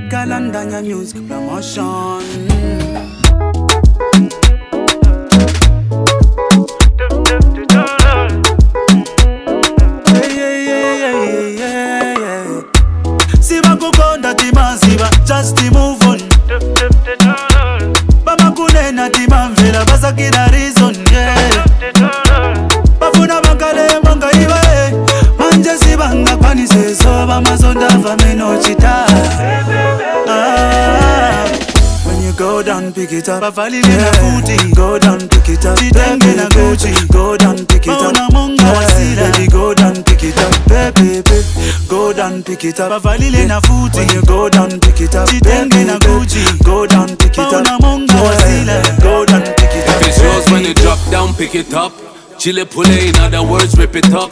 Galandanya Music Promotion. Sibakukonda timaziba, just move on. Bamakunena timamvela, basakina reason, yeah. Bafuna bankale monga iwe, manje sibanga kwanise soba mazonda fameno chita. When you go down, pick it up. Bafali na futi, go down, pick it up. Chitenge na Gucci, go down, pick it up. Baby, go down, pick it up. Baby, go down, pick it up. Bafali na futi, when you go down, pick it up. Chitenge na Gucci, go down, pick it up. Go down, pick it up. If it's yours when you drop down, pick it up. Chile pule, in other words, rip it up.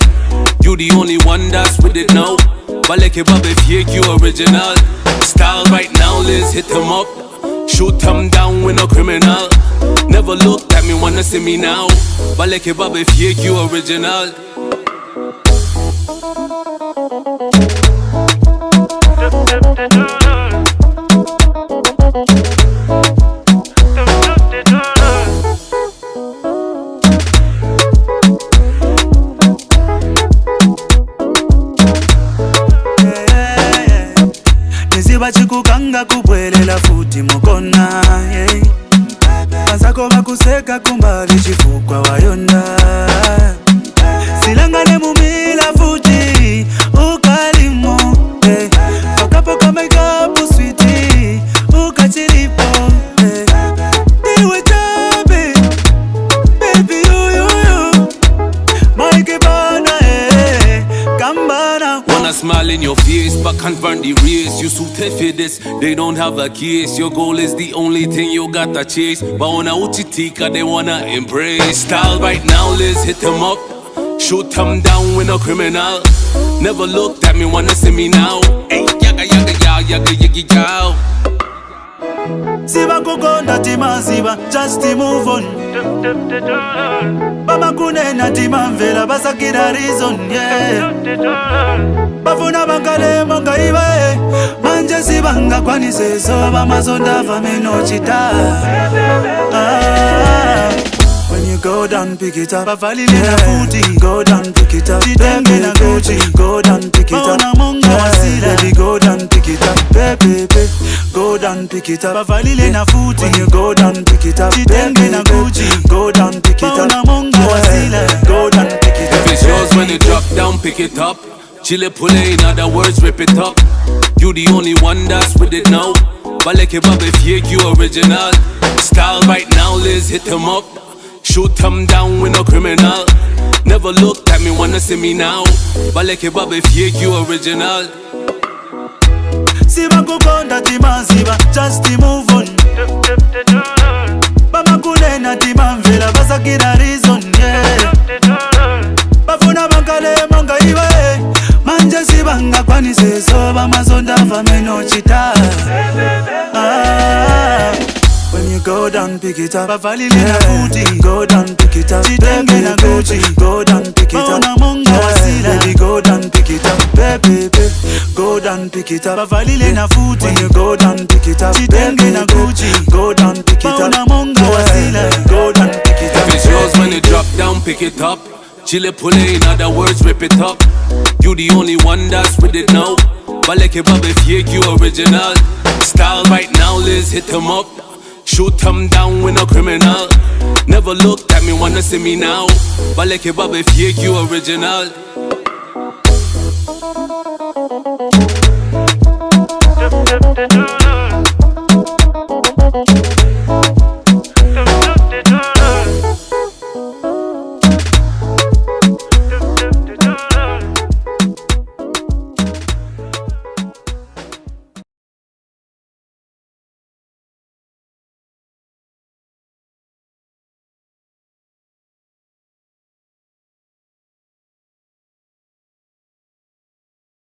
You the only one that's with it now. Baleke babe fake, you original. Style right now, Liz, hit him up. Shoot him down with no criminal. Never looked at me, wanna see me now. Baleke babe fake, you original. Bachikukanga kubwelela futi mukona, yeah. Bansako bakuseka kumbali chifukwa wayonda. Silangane mumila futi ukalimo, yeah. Pakapoka makeup sweetie ukachilipo, yeah. Iwe tabe, baby you Mike bana, kambana. Wanna smile in your face, but can't run the race. You so tough for this, they don't have a case. Your goal is the only thing you gotta chase. But on a uchitika, they wanna embrace. Style right now, Liz, hit him up. Shoot him down with no criminal. Never looked at me, wanna see me now. Hey, yaga yaga yaga yaga yaga yaga. Sibakukonda timaziba, just move on. Bamakunena timamvela, basakina reason, yeah. Bafuna bankale monga iwe, manje sibanga kwanise soba mazonda fameno chita. When you go down, pick it up. Bafali na futi, go down, pick it up. Chitenge na Gucci, go down, pick it up. Baby, go down, pick it up. Baby, go down, pick it up. Bafali na futi, when you go down, pick it up. Chitenge na Gucci, go down, pick it up. Go down, pick it up. If it's yours when you drop down, pick it up. Chile pule, in other words, rip it up. You the only one that's with it now. Baleke babe fake, you original. Style right now, Liz, hit him up. Shoot him down with no criminal. Never looked at me, wanna see me now. Baleke babe fake, you original. Sibakukonda timaziba, just move on. Bamakunena timamvela, basakina reason, yeah. Bafuna bankale monga iwe, manje sibanga kwanise soba mazonda fameno chita. When you go down, pick it up. Bafali na futi, go down, pick it up. Chitenge na Gucci, go down, pick it up. Baby, go down, pick it up. Baby, go down, pick it up. Bafali na futi, when you go down, pick it up. Chitenge na Gucci, go down, pick it up. Go down, pick it up. If it's yours when you drop down, pick it up. Chile pule, in other words, rip it up. You the only one that's with it now. Baleke babe fake, you original. Style right now, Liz, hit him up. Shoot him down with no criminal. Never looked at me, wanna see me now. Baleke babe fake, you original. Do